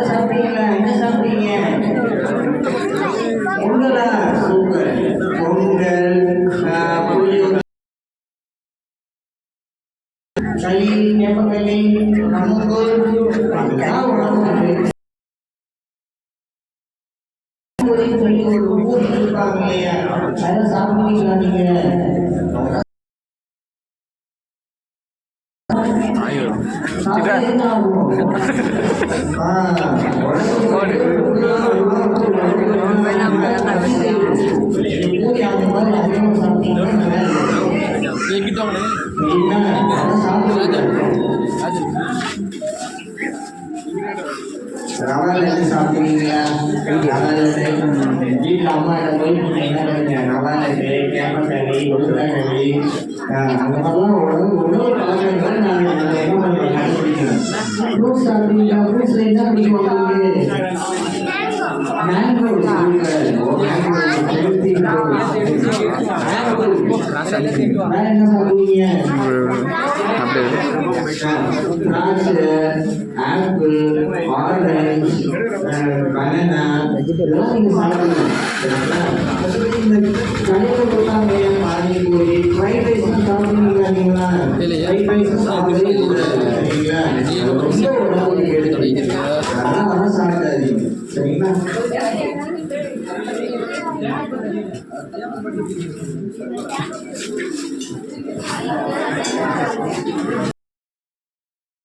சாப்பிட்டீங்களா? என்ன சாப்பிட்டீங்க? பொங்கலா? சூப்பர். பொங்கல், புளியோதரை, களி, வேப்பங்களி, கம்மங்கூழ், சொல்லி ஒரு ஊர் இருப்பாங்க இல்லையா, அதெல்லாம் சாப்பிடுவீங்களா நீங்க? ரவா லட்டு சாப்பிடுவீங்களா? ரவா லட்டு வீட்டில் அம்மாட்ட போய் என்ன பண்ணுங்க, ரவா லட்டு, கேப்பக்களி, உளுந்தங்களி, அந்த மாதிரிலாம் உணவு பழக்கங்கள் நாங்கள் என்ன பண்ணுறோம், கடைபிடிக்கிறோம். ஃப்ரூட்ஸ் சாப்பிடுவீங்களா? ஃப்ரூட்ஸில் என்ன பிடிக்கும் உங்களுக்கு? மேங்கோ. மேங்கோ ஹெல்த்தி என்ன சாப்பிடுவீங்க? திராட்சை, ஆப்பிள், ஆரஞ்சு, பனானா, இதெல்லாம் நீங்க சாப்பிடணும். இந்த கடையில் போட்டாங்க பானிபூரி, ஃப்ரைட் ரைஸ் சாப்பிடுவீங்களா? நீங்களா ஃப்ரைட் ரைஸ் சாப்பிடவே கூடாது சரிங்களா? ரொம்ப உடம்புக்கு எடுத்து அதெல்லாம் சாப்பிடாதீங்க சரிங்களா?